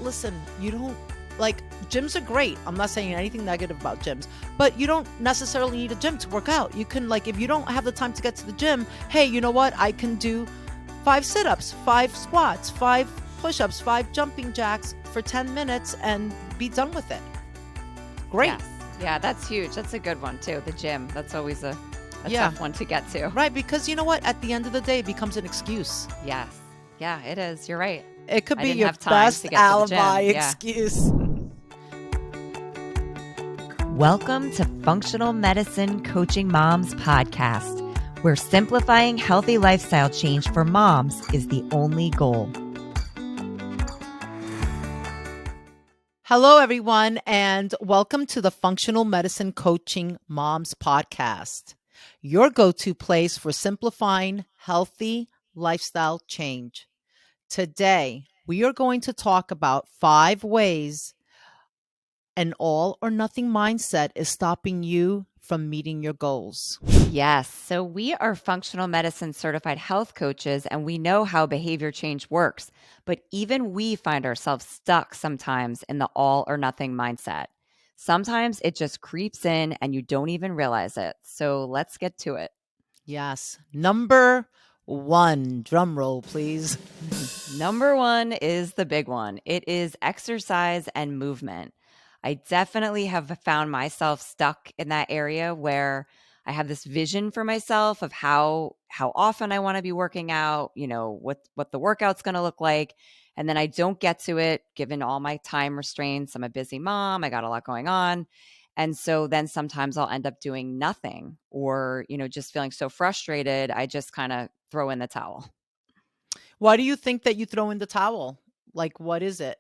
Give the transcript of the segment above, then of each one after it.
listen, you don't like gyms are great. I'm not saying anything negative about gyms, but you don't necessarily need a gym to work out. You can like, if you don't have the time to get to the gym, hey, you know what? I can do 5 sit-ups, 5 squats, 5 push-ups, 5 jumping jacks for 10 minutes and be done with it. Great. Yes. Yeah, that's huge. That's a good one too. The gym. That's always a tough one to get to. Right, because you know what? At the end of the day, it becomes an excuse. Yes. Yeah, it is. You're right. It could I be didn't your have time best to get to the alibi gym. Yeah. excuse. Welcome to Functional Medicine Coaching Moms Podcast, where simplifying healthy lifestyle change for moms is the only goal. Hello, everyone, and welcome to the Functional Medicine Coaching Moms Podcast, your go-to place for simplifying healthy lifestyle change. Today, we are going to talk about 5 ways an all or nothing mindset is stopping you from meeting your goals. Yes. So we are functional medicine certified health coaches, and we know how behavior change works. But even we find ourselves stuck sometimes in the all or nothing mindset. Sometimes it just creeps in and you don't even realize it. So let's get to it. Yes. Number 1, drum roll, please. Number 1 is the big one. It is exercise and movement. I definitely have found myself stuck in that area where I have this vision for myself of how often I want to be working out, you know, what the workout's going to look like, and then I don't get to it given all my time restraints. I'm a busy mom, I got a lot going on. And so then sometimes I'll end up doing nothing or, you know, just feeling so frustrated, I just kind of throw in the towel. Why do you think that you throw in the towel? Like, what is it?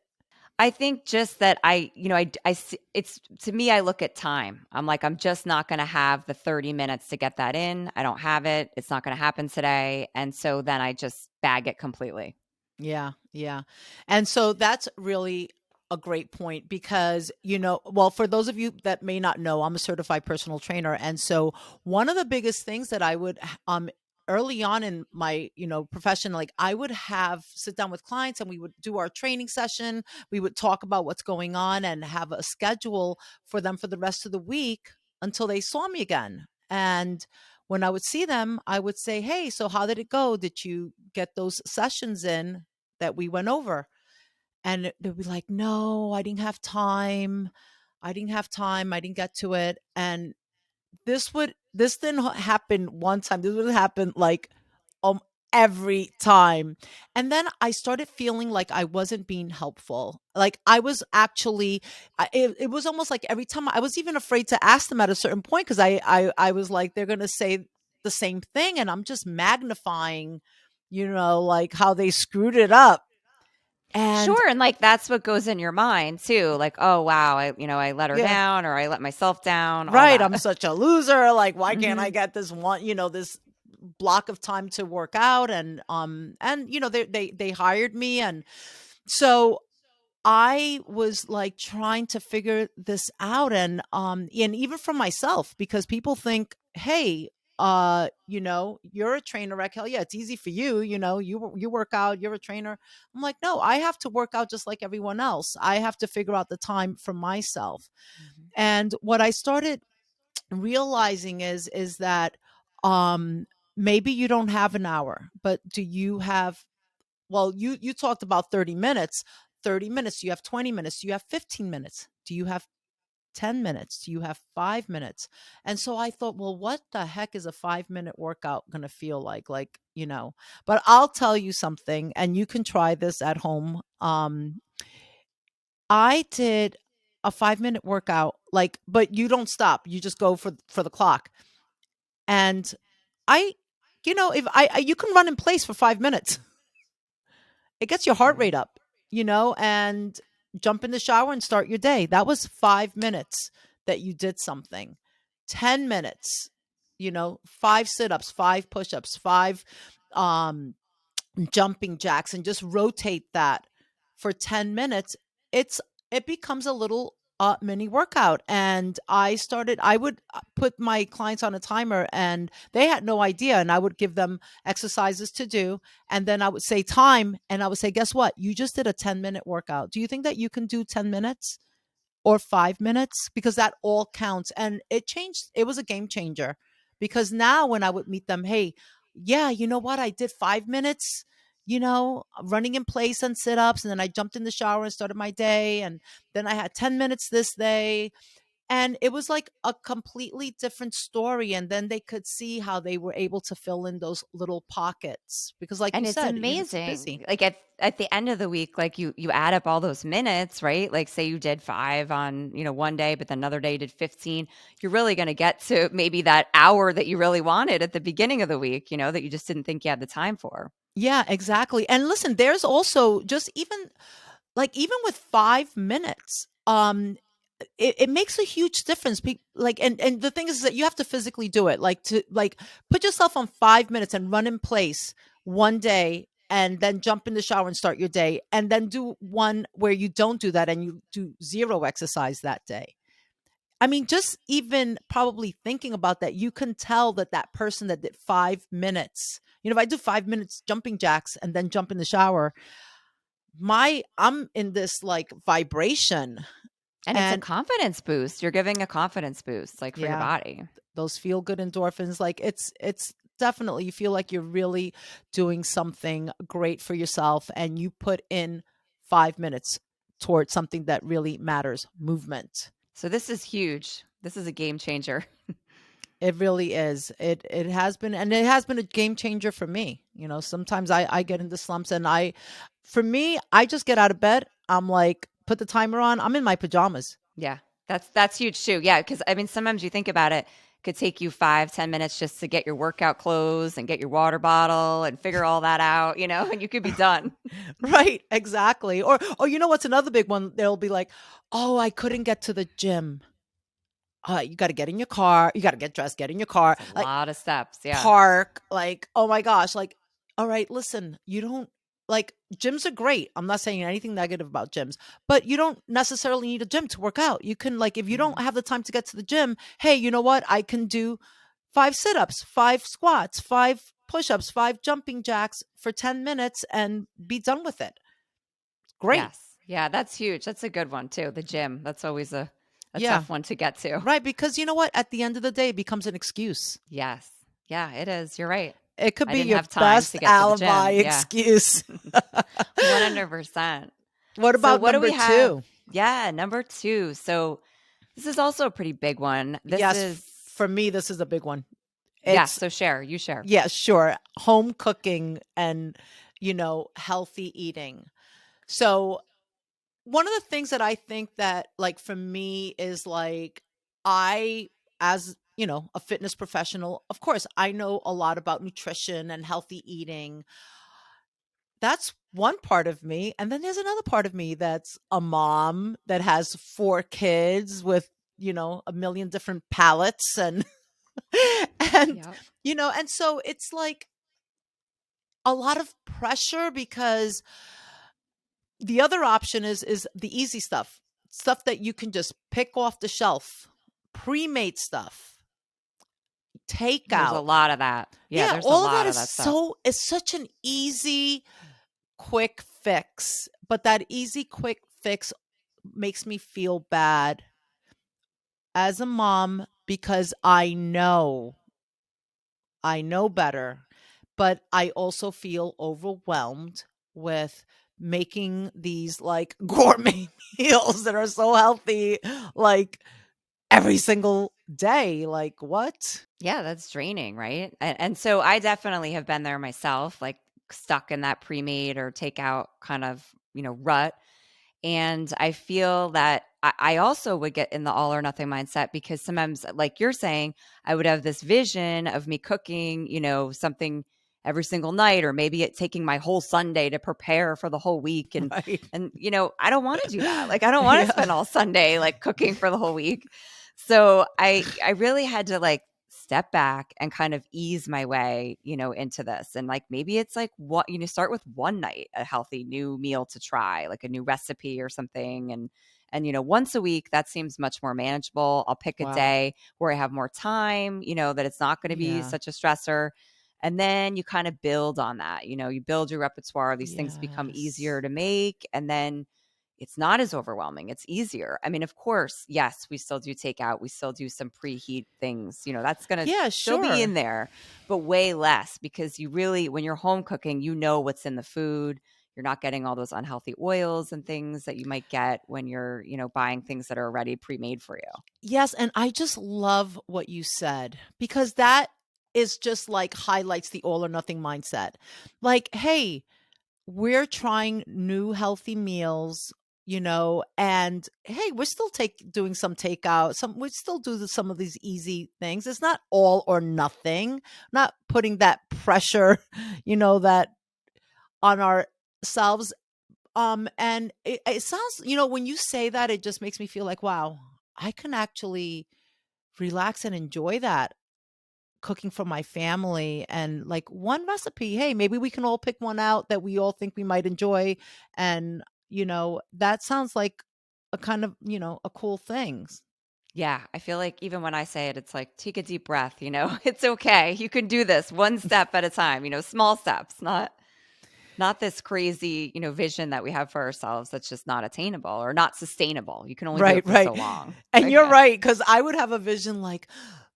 I think just that it's to me, I look at time. I'm like, I'm just not going to have the 30 minutes to get that in. I don't have it. It's not going to happen today. And so then I just bag it completely. Yeah. And so that's really a great point because, well, for those of you that may not know, I'm a certified personal trainer. And so one of the biggest things that I would, early on in my, profession, like I would have sit down with clients and we would do our training session. We would talk about what's going on and have a schedule for them for the rest of the week until they saw me again. And when I would see them, I would say, hey, so how did it go? Did you get those sessions in that we went over? And they'd be like, no, I didn't have time. I didn't get to it. And this didn't happen one time. This would happen like every time. And then I started feeling like I wasn't being helpful. Like I was actually, it was almost like every time I was even afraid to ask them at a certain point because I was like, they're going to say the same thing. And I'm just magnifying, like how they screwed it up. And sure. And like, that's what goes in your mind too. Like, oh, wow, I let her down or I let myself down. Right. I'm such a loser. Like, why can't I Mhm. get this one, this block of time to work out? And they hired me. And so I was like trying to figure this out. And even for myself, because people think, hey, you're a trainer, Raquel. Yeah, it's easy for you. You work out, you're a trainer. I'm like, no, I have to work out just like everyone else. I have to figure out the time for myself. Mhm. And what I started realizing is that maybe you don't have an hour, but do you have, well, you talked about 30 minutes. 30 minutes, do you have 20 minutes? Do you have 15 minutes? Do you have 10 minutes? Do you have 5 minutes? And so I thought, well, what the heck is a 5-minute workout going to feel like? But I'll tell you something, and you can try this at home. I did a 5-minute workout, but you don't stop. You just go for the clock. And I, if you can run in place for 5 minutes, it gets your heart rate up, and jump in the shower and start your day. That was 5 minutes that you did something. 10 minutes, 5 sit-ups, 5 push-ups, 5 um, jumping jacks, and just rotate that for 10 minutes. It becomes a little a mini workout. And I would put my clients on a timer, and they had no idea. And I would give them exercises to do. And then I would say time. And I would say, guess what? You just did a 10-minute workout. Do you think that you can do 10 minutes or 5 minutes? Because that all counts. And it was a game changer, because now when I would meet them, hey, yeah, you know what? I did 5 minutes, running in place and sit ups. And then I jumped in the shower and started my day. And then I had 10 minutes this day. And it was like a completely different story. And then they could see how they were able to fill in those little pockets. Because, like you And it's said, it's busy. amazing. Like at the end of the week, like you add up all those minutes, right? Like say you did 5 on, one day, but then another day you did 15. You're really going to get to maybe that hour that you really wanted at the beginning of the week, that you just didn't think you had the time for. Yeah, exactly. And listen, there's also just even with 5 minutes, it makes a huge difference. And the thing is that you have to physically do it, like to like put yourself on 5 minutes and run in place one day, and then jump in the shower and start your day, and then do one where you don't do that and you do zero exercise that day. I mean, just even probably thinking about that, you can tell that that person that did 5 minutes, if I do 5 minutes jumping jacks and then jump in the shower, I'm in this like vibration. And it's a And confidence boost. You're giving a confidence boost like for your yeah, body. those feel good endorphins, like it's definitely, you feel like you're really doing something great for yourself, and you put in 5 minutes towards something that really matters, movement. So this is huge. This is a game changer. It really is. It has been, and it has been a game changer for me. Sometimes I get into slumps, and for me, I just get out of bed. I'm like, put the timer on. I'm in my pajamas. Yeah, that's huge too. Yeah, because I mean, sometimes you think about it, it could take you 5-10 minutes just to get your workout clothes and get your water bottle and figure all that out, and you could be done. Right, exactly. Or what's another big one? They'll be like, "Oh, I couldn't get to the gym." You got to get in your car. You got to get dressed, get in your car. It's a Like, lot of steps. Yeah. park, like, oh my gosh, like, all right, listen, you don't, like, gyms are great. I'm not saying anything negative about gyms, but you don't necessarily need a gym to work out. You can, like, if you don't Mhm. have the time to get to the gym, hey, you know what? I can do 5 sit-ups, 5 squats, 5 push-ups, 5 jumping jacks for 10 minutes and be done with it. Great. Yes. Yeah, that's huge. That's a good one too. The gym. That's always a Yeah. tough one to get to. Right. Because you know what? At the end of the day, it becomes an excuse. Yes. Yeah, it is. You're right. It could I be didn't your have time best to get to the alibi gym. Yeah. excuse. 100%. What So about what do number we have? two? Yeah, number 2. So this is also a pretty big one. This Yes, is for me, this is a big one. yeah, It's, so share, you share. yeah, sure. Home cooking and, healthy eating. So, one of the things that I think that, like, for me is like, I, as, a fitness professional, of course, I know a lot about nutrition and healthy eating. That's one part of me. And then there's another part of me that's a mom that has 4 kids with, a million different palates, and and Yep. and so it's like a lot of pressure, because the other option is the easy stuff that you can just pick off the shelf, pre-made stuff, There's a takeout. lot of that. Yeah, Yeah, there's a all of lot that of that stuff. is such an easy, quick fix, but that easy, quick fix makes me feel bad as a mom, because I know better, but I also feel overwhelmed with making these like gourmet meals that are so healthy, like, every single day. Like, what? Yeah, that's draining, right? And so I definitely have been there myself, like stuck in that pre-made or takeout kind of, rut. And I feel that I also would get in the all or nothing mindset because sometimes, like you're saying, I would have this vision of me cooking, something every single night, or maybe it taking my whole Sunday to prepare for the whole week. And, Right. and, I don't want to do that. Like, I don't want to Yeah. spend all Sunday like cooking for the whole week. So I really had to like step back and kind of ease my way, into this. And like maybe it's like start with one night a healthy new meal to try, like a new recipe or something, and And, once a week, that seems much more manageable. I'll pick a Wow. day where I have more time, that it's not going to be Yeah. such a stressor. And then you kind of build on that. You build your repertoire. These things become easier Yes. to make. And then it's not as overwhelming. It's easier. I mean, of course, yes, we still do takeout. We still do some preheat things. That's going to Yeah, still be sure. in there, but way less because you really, when you're home cooking, what's in the food. You're not getting all those unhealthy oils and things that you might get when you're, buying things that are already pre-made for you. Yes, and I just love what you said because that is just like highlights the all or nothing mindset. Like, hey, we're trying new healthy meals, and hey, we're still doing some takeout. We still do some of these easy things. It's not all or nothing. Not putting that pressure, that on ourselves. And it sounds, when you say that, it just makes me feel like, wow, I can actually relax and enjoy that cooking for my family and like one recipe. Hey, maybe we can all pick one out that we all think we might enjoy. And, that sounds like a kind of, a cool thing. Yeah, I feel like even when I say it, it's like take a deep breath, It's okay. You can do this one step at a time, small steps, not this crazy, vision that we have for ourselves that's just not attainable or not sustainable. You can only do Right, it for right. so long. And Right? you're Yeah. right, because I would have a vision like,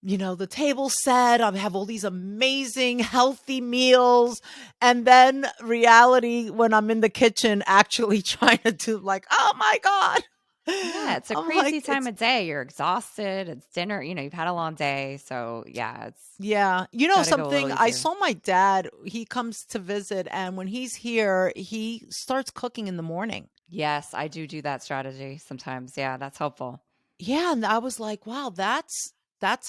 the table set, I have all these amazing healthy meals. And then reality when I'm in the kitchen actually trying to do like, oh my God. Yeah, it's a I'm crazy like, time of day. You're exhausted. It's dinner, you've had a long day. So, yeah, it's yeah. got to go a little Something, I easier. saw my dad, he comes to visit, and when he's here, he starts cooking in the morning. Yes, I do that strategy sometimes. Yeah, that's helpful. Yeah, and I was like, wow, that's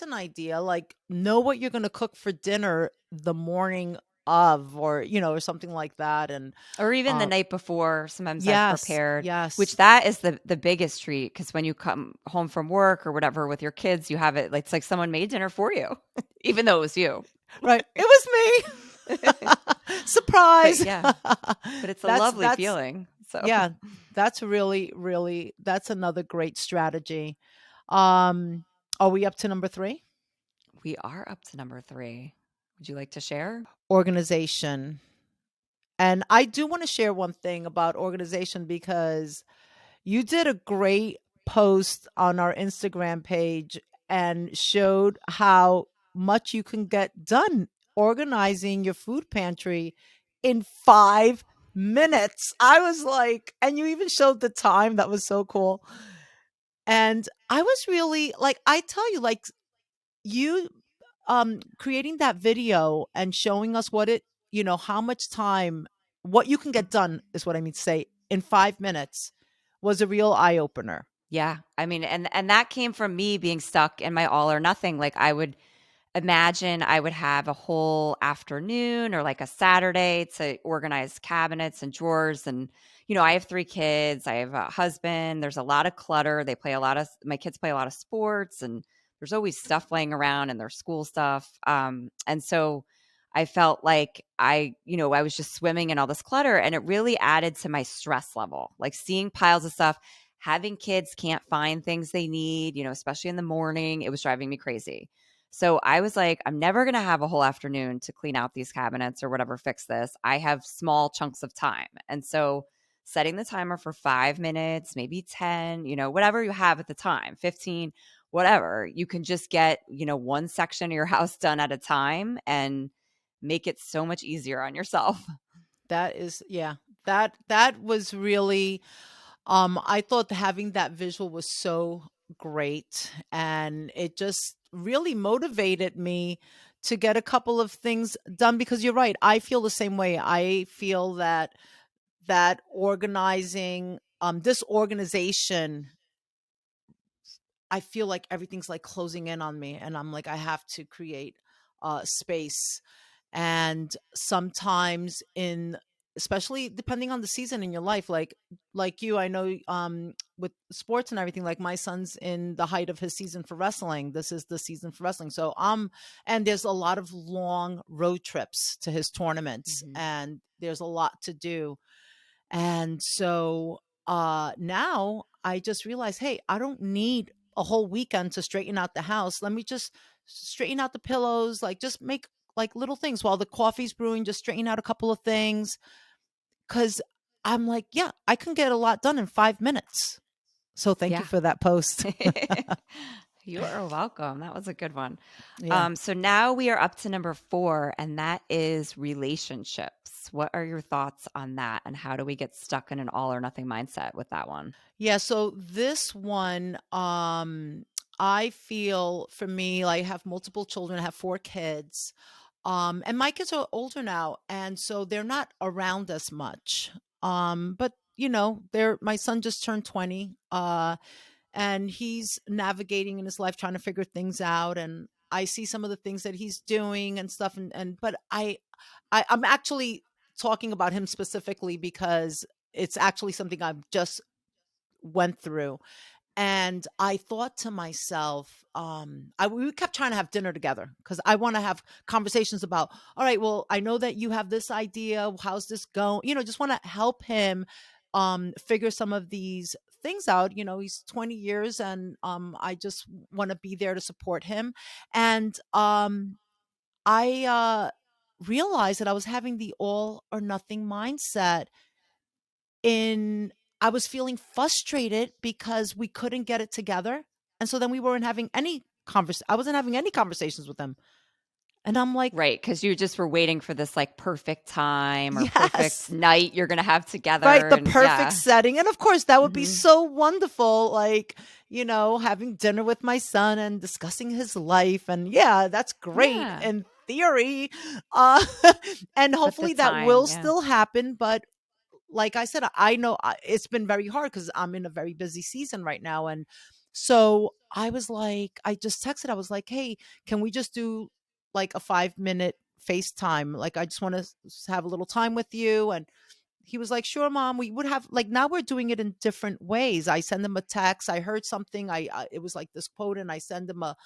an idea. Like, know what you're gonna cook for dinner the morning of, or or something like that. And Or even the uh, night before, sometimes I've yes, prepared, which yes, that is the biggest treat because when you come home from work or whatever with your kids, you have it it's like someone made dinner for you, even though it was you. right. It was me. But Surprise. yeah, but it's a lovely That's feeling. So yeah. That's really, really. That's another great strategy. Um, are we up to number 3? we are up to number 3. Would you like to share? Organization. And I do want to share one thing about organization because you did a great post on our Instagram page and showed how much you can get done organizing your food pantry in 5 minutes. I was like, and you even showed the time. That was so cool. And I was really like, I tell you, like, you creating that video and showing us how much time, what you can get done is what I mean to say in 5 minutes was a real eye opener. Yeah. I mean, and that came from me being stuck in my all or nothing. Like I would imagine I would have a whole afternoon or like a Saturday to organize cabinets and drawers. And, I have 3 kids. I have a husband. There's a lot of clutter. My kids play a lot of sports and there's always stuff laying around and their school stuff. And so I felt like I was just swimming in all this clutter and it really added to my stress level, like seeing piles of stuff. Having kids can't find things they need, especially in the morning. It was driving me crazy. So I was like, I'm never going to have a whole afternoon to clean out these cabinets or whatever, fix this. I have small chunks of time. And so setting the timer for 5 minutes, maybe 10, whatever you have at the time, 15, whatever, you can just get, one section of your house done at a time and make it so much easier on yourself. That is, yeah, that was really, I thought having that visual was so great, and it just really motivated me to get a couple of things done because you're right. I feel the same way. I feel that organizing, this organization, I feel like everything's like closing in on me, and I'm like, I have to create space. And sometimes especially depending on the season in your life, like you, I know, with sports and everything, like my son's in the height of his season for wrestling. This is the season for wrestling. So and there's a lot of long road trips to his tournaments, Mhm. and there's a lot to do. And so now I just realize, hey, I don't need a whole weekend to straighten out the house. Let me just straighten out the pillows, like just make like little things while the coffee's brewing, just straighten out a couple of things. Cause I'm like, yeah, I can get a lot done in 5 minutes. So thank you Yeah. for that post. You are welcome. That was a good one. Yeah. So now we are up to number 4, and that is relationships. What are your thoughts on that? And how do we get stuck in an all or nothing mindset with that one? Yeah, so this one, I feel for me, like, I have multiple children. I have 4 kids. And my kids are older now, and so they're not around as much. But they're my son just turned 20, and he's navigating in his life trying to figure things out, and I see some of the things that he's doing and stuff, and but I'm actually talking about him specifically because it's actually something I've just went through. And I thought to myself, we kept trying to have dinner together because I want to have conversations about, all right, well, I know that you have this idea. How's this going? Just want to help him figure some of these things out. He's 20 years, and I just want to be there to support him. And I realized that I was having the all or nothing mindset in I was feeling frustrated because we couldn't get it together. And so then we weren't having any I wasn't having any conversations with them. And I'm like, Right, because you just were waiting for this like perfect time or perfect yes, night you're gonna have right, together. the And perfect yeah. setting. And of course, that would be Hmm. so wonderful, like, having dinner with my son and discussing his life. And yeah, that's great Yeah. in theory. Uh, and But the hopefully that time, will yeah. still happen. But like I said, I know it's been very hard because I'm in a very busy season right now. And so I was like, I just texted, I was like, hey, can we just do like a 5-minute FaceTime? Like, I just want to have a little time with you. And he was like, sure, mom. We would have like now we're doing it in different ways. I send him a text. I heard something. It was like this quote, and I send him a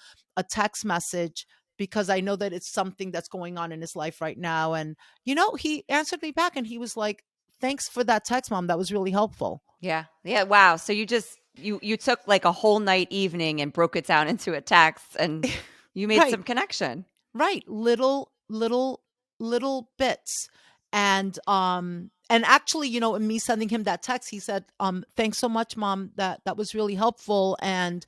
text message because I know that it's something that's going on in his life right now. And he answered me back, and he was like, thanks for that text, mom. That was really helpful. Yeah. Yeah. Wow. So you just you took like a whole night evening and broke it down into a text and you made Right. some connection. Right. Little bits. And actually, in me sending him that text, he said, thanks so much, mom. That was really helpful. And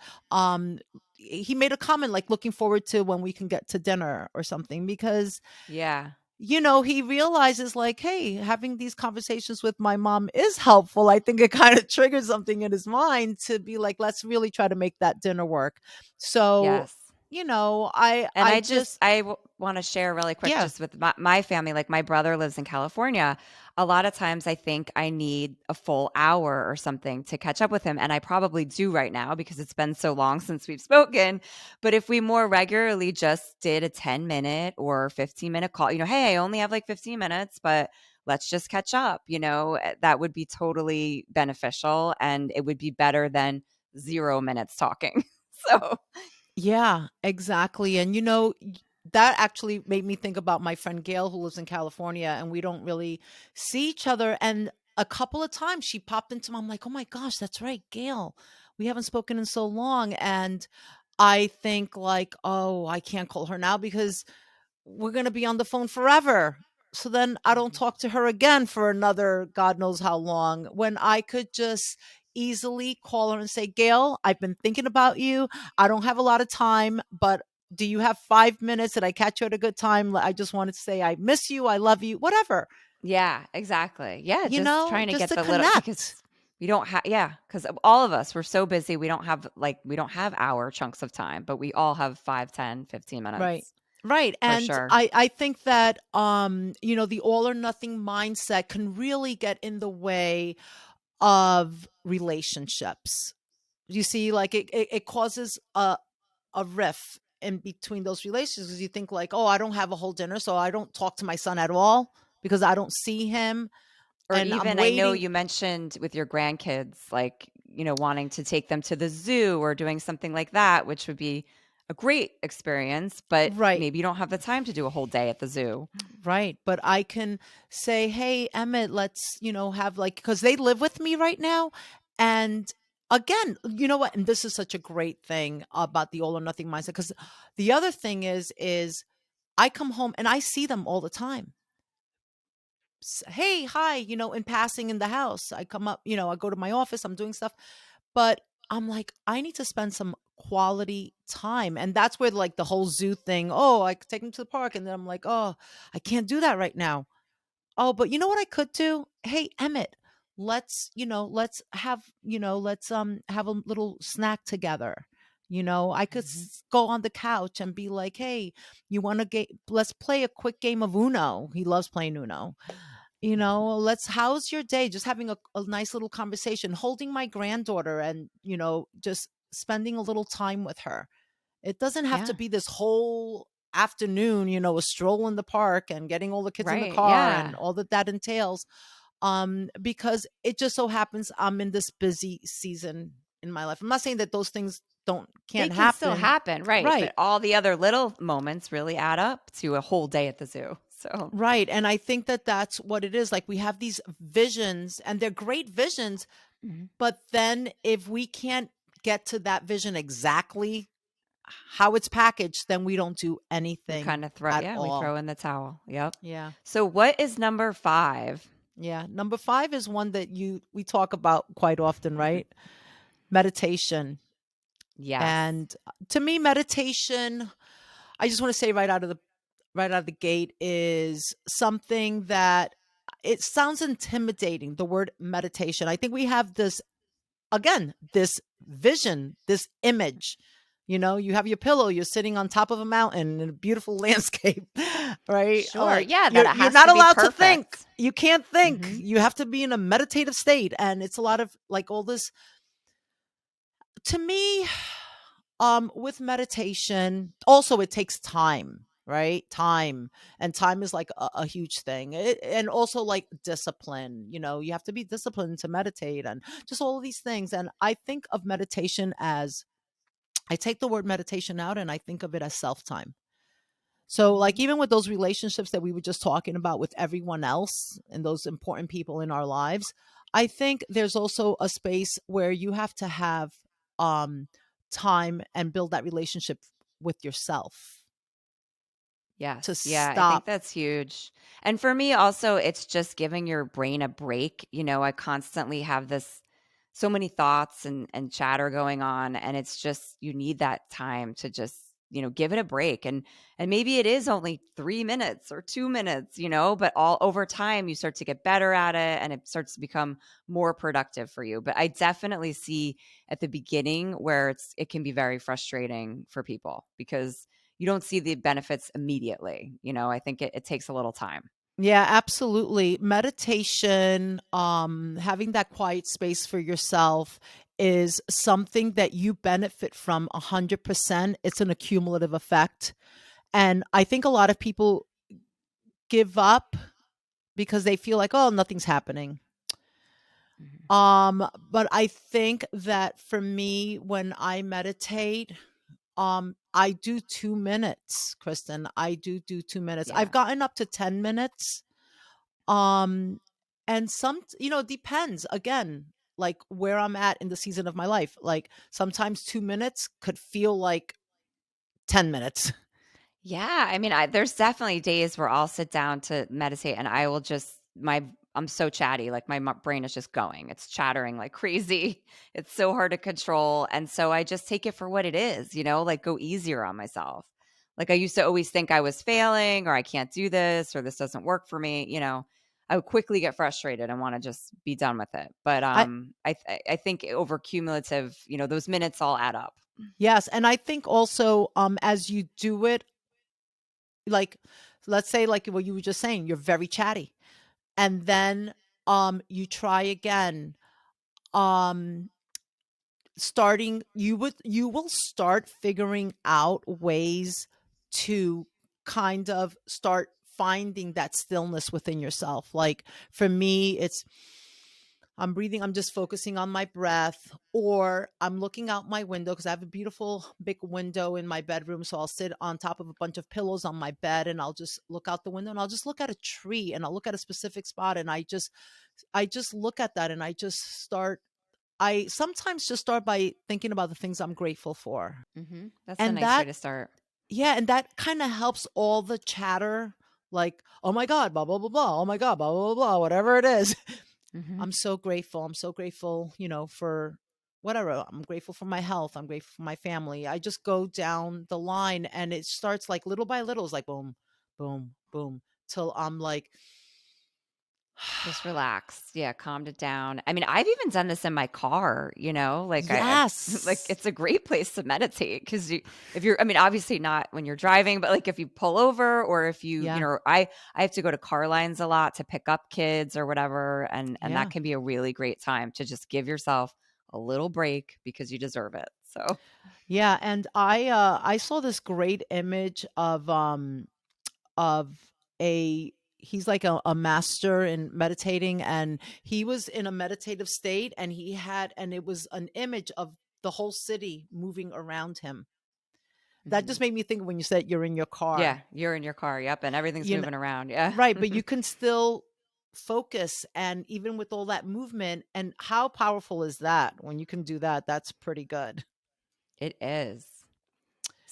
he made a comment like looking forward to when we can get to dinner or something because Yeah. he realizes like, hey, having these conversations with my mom is helpful. I think it kind of triggers something in his mind to be like, let's really try to make that dinner work. So, Yes. I And I I just just I want to share really quick yeah. just with my family. Like my brother lives in California. A lot of times I think I need a full hour or something to catch up with him. And I probably do right now because it's been so long since we've spoken. But if we more regularly just did a 10-minute or 15-minute call, hey, I only have like 15 minutes, but let's just catch up, that would be totally beneficial and it would be better than 0 minutes talking. So, Yeah, exactly. And that actually made me think about my friend Gail who lives in California, and we don't really see each other. And a couple of times she popped into I'm like, "Oh my gosh, that's right, Gail. We haven't spoken in so long." And I think like, "Oh, I can't call her now because we're going to be on the phone forever." So then I don't mhm. talk to her again for another God knows how long when I could just easily call her and say, Gail, I've been thinking about you. I don't have a lot of time, but do you have 5 minutes? Did I catch you at a good time? I just wanted to say, I miss you. I love you, whatever, Yeah, exactly. Yeah, just trying to just get to the little connect. because we don't have yeah, because all of us, we're so busy, we don't have hour chunks of time, but we all have 5, 10, 15 Right. minutes Right. for And sure. I think that the all or nothing mindset can really get in the way of relationships. You see, like it causes a rift in between those relationships because you think like, oh, I don't have a whole dinner, so I don't talk to my son at all because I don't see him Or and I'm even I know waiting. you mentioned with your grandkids, like, wanting to take them to the zoo or doing something like that, which would be a great experience, but Right. maybe you don't have the time to do a whole day at the zoo. Right. But I can say, hey, Emmett, let's, have like, because they live with me right now. And again, you know what? And this is such a great thing about the all or nothing mindset. Because the other thing is I come home and I see them all the time. Hey, hi, in passing in the house. I come up, I go to my office, I'm doing stuff. But I'm like, I need to spend some quality time. And that's where like the whole zoo thing, oh, I could take them to the park. And then I'm like, oh, I can't do that right now. Oh, but you know what I could do? Hey, Emmett, let's have a little snack together. I could Mhm. go on the couch and be like, "Hey, you want to let's play a quick game of Uno." He loves playing Uno. Let's how's your day? Just having a nice little conversation, holding my granddaughter and, just spending a little time with her. It doesn't have to Yeah. be this whole afternoon, a stroll in the park and getting all the kids in the Right. car and Yeah. all that entails. Because it just so happens I'm in this busy season in my life. I'm not saying that those things don't They can't can still happen. happen, right, but Right. all the other little moments really add up to a whole day at the zoo, so Right. And I think that that's what it is. Like we have these visions and they're great visions, Mhm. but then if we can't get to that vision exactly how it's packaged, then we don't do we anything kinda at we all. throw in the towel, yep. Yeah. So what is number 5? Yeah. Number 5 is one that we talk about quite often, right? Meditation. Yes. And to me, meditation, I just want to say right out of the gate is something that it sounds intimidating, the word meditation. I think we have this again, this vision, this image. You have your pillow, you're sitting on top of a mountain in a beautiful landscape, right? Sure, Like yeah, that you're it you're has not to be allowed to think. perfect. You can't think. Mhm. You have to be in a meditative state. And it's a lot of like all this to me, with meditation, also it takes time, right? Time. And time is like a huge thing. And also like discipline. You have to be disciplined to meditate and just all of these things. And I think of meditation as I take the word meditation out and I think of it as self time. So, like, Mhm. even with those relationships that we were just talking about with everyone else and those important people in our lives, I think there's also a space where you have to have um, time and build that relationship with yourself to Yes, yeah, I think stop. that's huge. And for me also, it's just giving your brain a break. I constantly have this so many thoughts and chatter going on, and it's just you need that time to just, give it a break. And maybe it is only 3 minutes or 2 minutes, but all over time you start to get better at it and it starts to become more productive for you. But I definitely see at the beginning where it can be very frustrating for people because you don't see the benefits immediately. I think it takes a little time. Yeah, absolutely. Meditation, having that quiet space for yourself is something that you benefit from 100%. It's an accumulative effect. And I think a lot of people give up because they feel like, oh, nothing's happening. Mhm. But I think that for me, when I meditate, I do 2 minutes, Kristen. I do 2 minutes. I've Yeah. gotten up to 10 minutes. Um, and it depends again, like where I'm at in the season of my life. Like sometimes 2 minutes could feel like 10 minutes. Yeah, I mean, there's definitely days where I'll sit down to meditate and I will just I'm so chatty, like my brain is just going. It's chattering like crazy. It's so hard to control, and so I just take it for what it is, like go easier on myself. Like I used to always think I was failing or I can't do this or this doesn't work for me, I would quickly get frustrated and want to just be done with it. But I I think over cumulative, those minutes all add up. Yes, and I think also as you do it, like let's say like what you were just saying, you're very chatty. And then you try again. Um you will start figuring out ways to kind of start finding that stillness within yourself. Like for me, it's I'm breathing, I'm just focusing on my breath, or I'm looking out my window because I have a beautiful big window in my bedroom. So I'll sit on top of a bunch of pillows on my bed and I'll just look out the window and I'll just look at a tree and I'll look at a specific spot and I just look at that and I sometimes just start by thinking about the things I'm grateful for. That's a And nice way that, to start. yeah, and that kind of helps all the chatter, like, oh my God, blah, blah, blah, blah. Oh my God, blah, blah, blah, blah, whatever it is. Hmm. I'm so grateful. I'm so grateful, for whatever. I'm grateful for my health. I'm grateful for my family. I just go down the line and it starts like little by little. It's like boom, boom, boom, till I'm like, Just relax. Yeah, calmed it down. I mean, I've even done this in my car, like I like yes. it's a great place to meditate because if you're, I mean, obviously not when you're driving, but like if you pull over or if Yeah. I have to go to car lines a lot to pick up kids or whatever, and that Yeah. can be a really great time to just give yourself a little break because you deserve it. So, Yeah. And I saw this great image of a he's like a master in meditating, and he was in a meditative state, and it was an image of the whole city moving around him. That mhm. just made me think when you said you're in your Yeah, car, you're in your car. Yep, and everything's you know, moving around. Yeah. right, but you can still focus, and even with all that movement, and how powerful is that? When you can do that, that's pretty good. It is.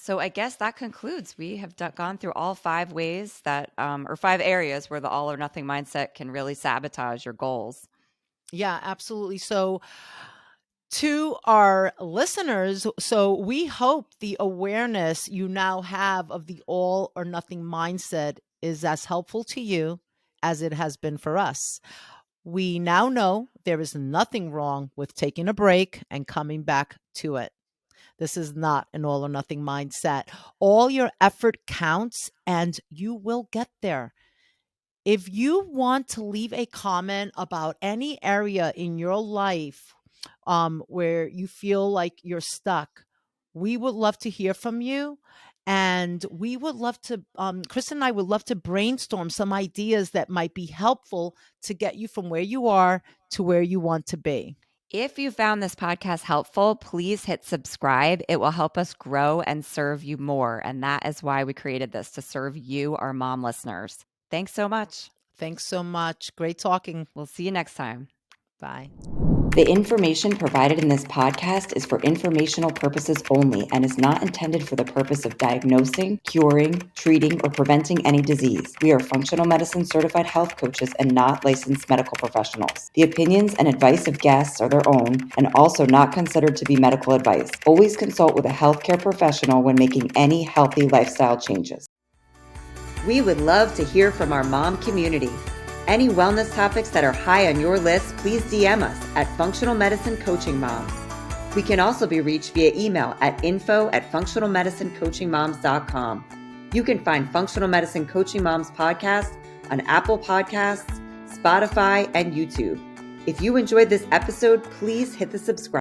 So I guess that concludes. We have gone through all 5 ways that, or 5 areas where the all or nothing mindset can really sabotage your goals. Yeah, absolutely. So to our listeners, so we hope the awareness you now have of the all or nothing mindset is as helpful to you as it has been for us. We now know there is nothing wrong with taking a break and coming back to it. This is not an all or nothing mindset. All your effort counts and you will get there. If you want to leave a comment about any area in your life where you feel like you're stuck, we would love to hear from you. And we would love to, Chris and I would love to brainstorm some ideas that might be helpful to get you from where you are to where you want to be. If you found this podcast helpful, please hit subscribe. It will help us grow and serve you more. And that is why we created this, to serve you, our mom listeners. Thanks so much. Thanks so much. Great talking. We'll see you next time. Bye. The information provided in this podcast is for informational purposes only and is not intended for the purpose of diagnosing, curing, treating, or preventing any disease. We are functional medicine certified health coaches and not licensed medical professionals. The opinions and advice of guests are their own and also not considered to be medical advice. Always consult with a healthcare professional when making any healthy lifestyle changes. We would love to hear from our mom community. Any wellness topics that are high on your list, please DM us at Functional Medicine Coaching Moms. We can also be reached via email at info@functionalmedicinecoachingmoms.com. You can find Functional Medicine Coaching Moms podcast on Apple Podcasts, Spotify, and YouTube. If you enjoyed this episode, please hit the subscribe